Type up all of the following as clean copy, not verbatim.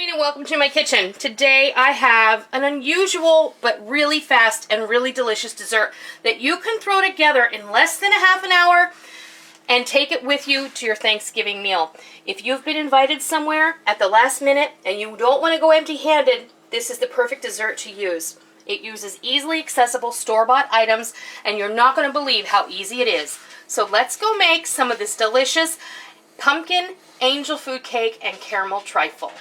Noreen and welcome to my kitchen. Today I have an unusual but really fast and really delicious dessert that you can throw together in less than a half an hour and take it with you to your Thanksgiving meal. If you've been invited somewhere at the last minute and you don't want to go empty-handed, this is the perfect dessert to use. It uses easily accessible store-bought items and you're not going to believe how easy it is. So let's go make some of this delicious pumpkin angel food cake and caramel trifle.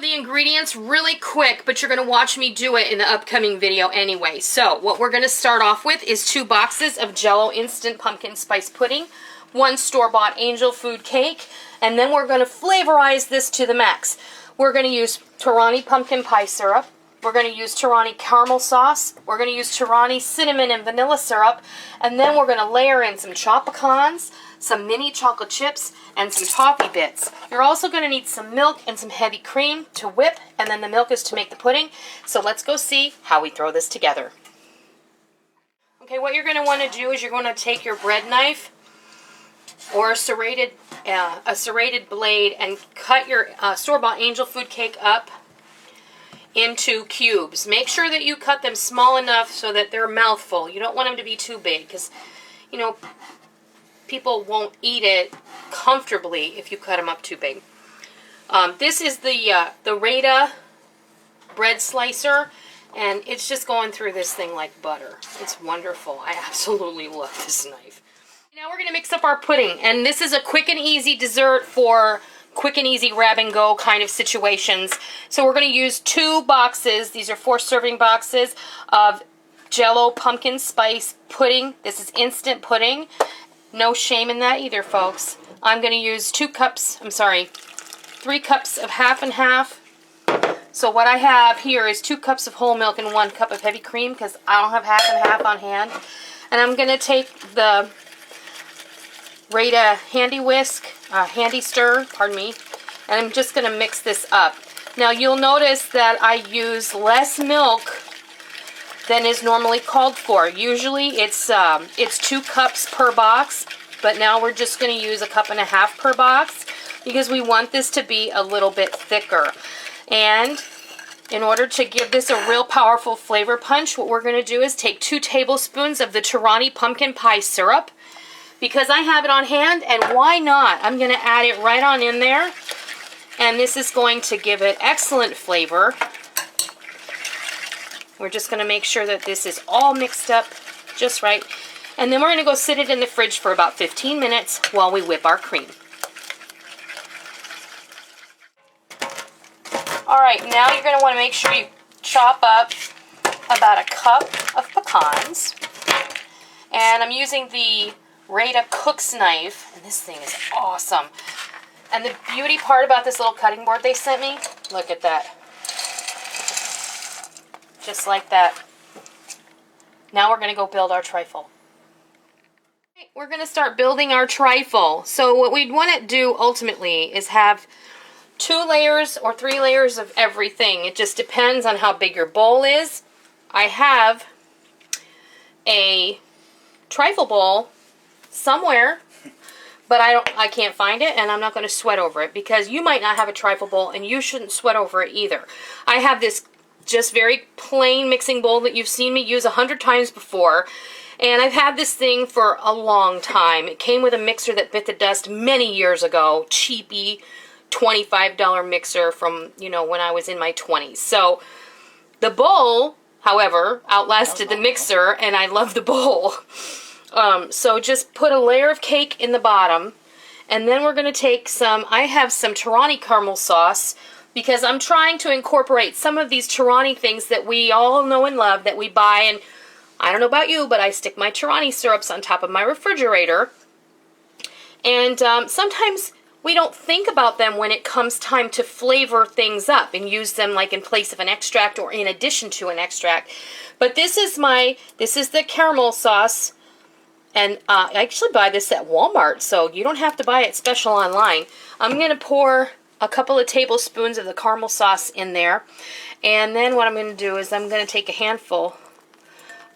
The ingredients really quick, but you're going to watch me do it in the upcoming video anyway. So what we're going to start off with is 2 boxes of Jello instant pumpkin spice pudding, 1 store-bought angel food cake, and then we're going to flavorize this to the max. We're going to use Torani pumpkin pie syrup, we're going to use Torani caramel sauce, we're going to use Torani cinnamon and vanilla syrup, and then we're going to layer in some chopped pecans, some mini chocolate chips, and some toffee bits. You're also going to need some milk and some heavy cream to whip, and then the milk is to make the pudding. So let's go see how we throw this together. Okay, what you're going to want to do is you're going to take your bread knife or a serrated blade and cut your store-bought angel food cake up into cubes. Make sure that you cut them small enough so that they're a mouthful. You don't want them to be too big because, you know, people won't eat it comfortably if you cut them up too big. This is the Rada bread slicer, and it's just going through this thing like butter. It's wonderful. I absolutely love this knife. Now we're going to mix up our pudding, and this is a quick and easy dessert for quick and easy grab and go kind of situations. So we're going to use 2 boxes. These are 4 serving boxes of Jello pumpkin spice pudding. This is instant pudding. No shame in that either, folks. I'm going to use 3 cups of half and half. So what I have here is 2 cups of whole milk and 1 cup of heavy cream because I don't have half and half on hand. And I'm going to take the Rada handy stir, pardon me, and I'm just going to mix this up. Now you'll notice that I use less milk than is normally called for. Usually it's 2 cups per box, but now we're just going to use 1.5 cups per box because we want this to be a little bit thicker. And in order to give this a real powerful flavor punch, what we're going to do is take 2 tablespoons of the Torani pumpkin pie syrup because I have it on hand, and why not? I'm going to add it right on in there, and this is going to give it excellent flavor. We're just going to make sure that this is all mixed up just right. And then we're going to go sit it in the fridge for about 15 minutes while we whip our cream. Alright, now you're going to want to make sure you chop up about 1 cup of pecans. And I'm using the Rada Cook's knife, and this thing is awesome. And the beauty part about this little cutting board they sent me, look at that. Just like that. Now we're going to go build our trifle. We're going to start building our trifle. So what we'd want to do ultimately is have 2 layers or 3 layers of everything. It just depends on how big your bowl is. I have a trifle bowl somewhere, but I can't find it, and I'm not going to sweat over it because you might not have a trifle bowl and you shouldn't sweat over it either. I have this just very plain mixing bowl that you've seen me use 100 times before, and I've had this thing for a long time. It came with a mixer that bit the dust many years ago, cheapy $25 mixer from, you know, when I was in my 20s. So the bowl, however, outlasted the mixer, and I love the bowl. So just put a layer of cake in the bottom, and then we're going to take I have some Torani caramel sauce, because I'm trying to incorporate some of these Torani things that we all know and love that we buy. And I don't know about you, but I stick my Torani syrups on top of my refrigerator. And sometimes we don't think about them when it comes time to flavor things up and use them like in place of an extract or in addition to an extract. But this is the caramel sauce And I actually buy this at Walmart, so you don't have to buy it special online. I'm going to pour a couple of tablespoons of the caramel sauce in there. And then what I'm going to do is I'm going to take a handful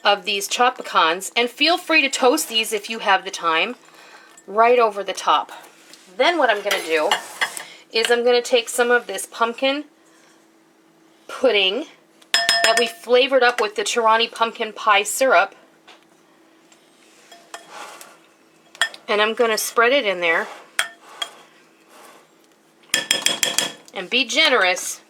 of these chopped pecans, and feel free to toast these if you have the time, right over the top. Then what I'm going to do is I'm going to take some of this pumpkin pudding that we flavored up with the Tirani pumpkin pie syrup, and I'm going to spread it in there. And be generous,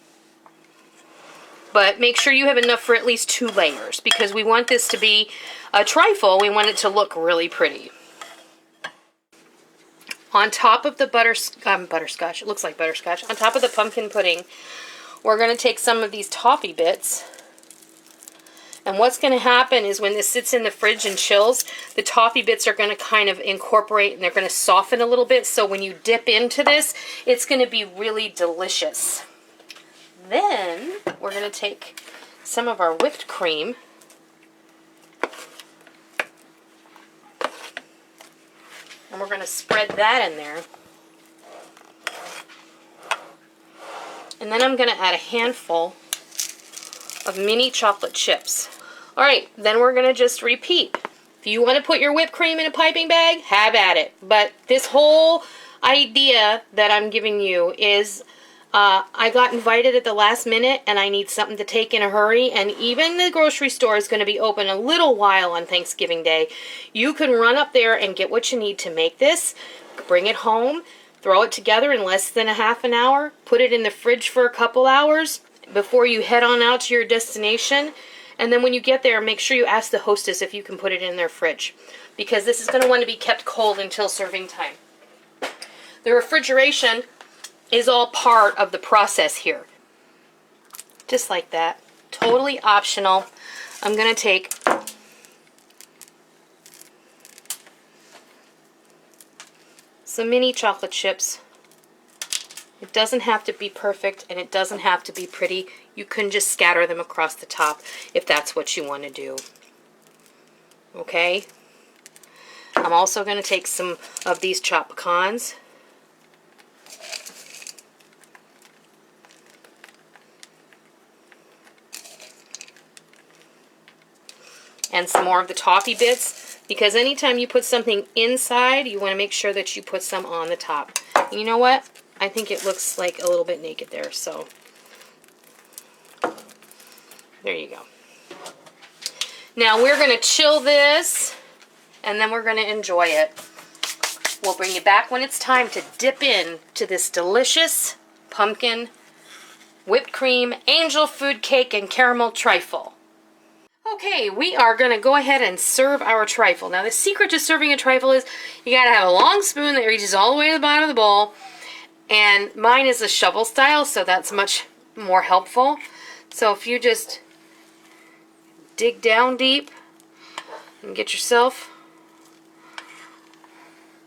but make sure you have enough for at least 2 layers, because we want this to be a trifle. We want it to look really pretty. On top of the butterscotch, it looks like butterscotch, on top of the pumpkin pudding, we're going to take some of these toffee bits. And what's going to happen is when this sits in the fridge and chills, the toffee bits are going to kind of incorporate and they're going to soften a little bit. So when you dip into this, it's going to be really delicious. Then we're going to take some of our whipped cream and we're going to spread that in there. And then I'm going to add a handful of mini chocolate chips. Alright, then we're going to just repeat. If you want to put your whipped cream in a piping bag, have at it. But this whole idea that I'm giving you is I got invited at the last minute and I need something to take in a hurry, and even the grocery store is going to be open a little while on Thanksgiving Day. You can run up there and get what you need to make this, bring it home, throw it together in less than a half an hour, put it in the fridge for a couple hours before you head on out to your destination, and then when you get there, make sure you ask the hostess if you can put it in their fridge, because this is going to want to be kept cold until serving time. The refrigeration is all part of the process here. Just like that. Totally optional. I'm going to take some mini chocolate chips. It doesn't have to be perfect and it doesn't have to be pretty. You can just scatter them across the top if that's what you want to do. Okay? I'm also going to take some of these chopped pecans. And some more of the toffee bits, because anytime you put something inside, you want to make sure that you put some on the top. And you know what? I think it looks like a little bit naked there, so there you go. Now we're going to chill this, and then we're going to enjoy it. We'll bring you back when it's time to dip in to this delicious pumpkin, whipped cream, angel food cake, and caramel trifle. Okay, we are going to go ahead and serve our trifle. Now, the secret to serving a trifle is you got to have a long spoon that reaches all the way to the bottom of the bowl. And mine is a shovel style, so that's much more helpful. So if you just dig down deep and get yourself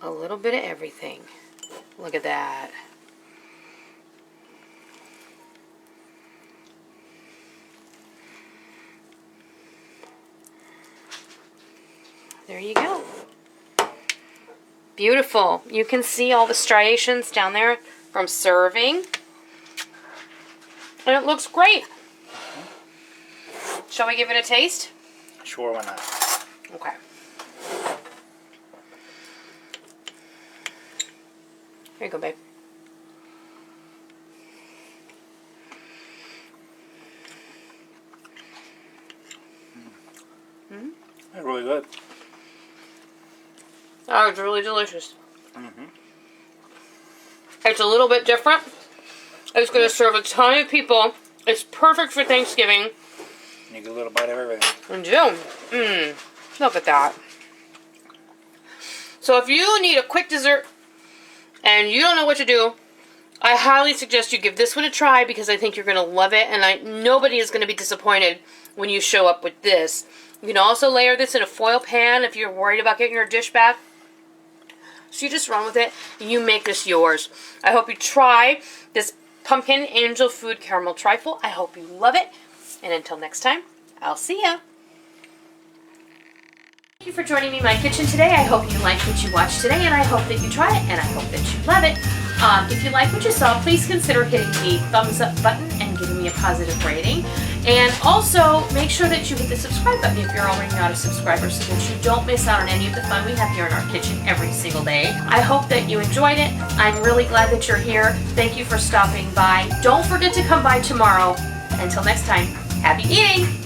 a little bit of everything. Look at that. There you go. Beautiful. You can see all the striations down there from serving. And it looks great. Shall we give it a taste? Sure, why not? Okay. Here you go, babe. Mm-hmm. They're really good. Oh, it's really delicious. Mm-hmm. It's a little bit different. It's going to serve a ton of people. It's perfect for Thanksgiving. You get a little bite of everything. And do. Look at that. So if you need a quick dessert and you don't know what to do, I highly suggest you give this one a try, because I think you're going to love it, and nobody is going to be disappointed when you show up with this. You can also layer this in a foil pan if you're worried about getting your dish back. So you just run with it and you make this yours. I hope you try this pumpkin angel food caramel trifle. I hope you love it. And until next time, I'll see ya. Thank you for joining me in my kitchen today. I hope you liked what you watched today, and I hope that you try it, and I hope that you love it. If you like what you saw, please consider hitting the thumbs up button and giving me a positive rating. And also, make sure that you hit the subscribe button if you're already not a subscriber so that you don't miss out on any of the fun we have here in our kitchen every single day. I hope that you enjoyed it. I'm really glad that you're here. Thank you for stopping by. Don't forget to come by tomorrow. Until next time, happy eating!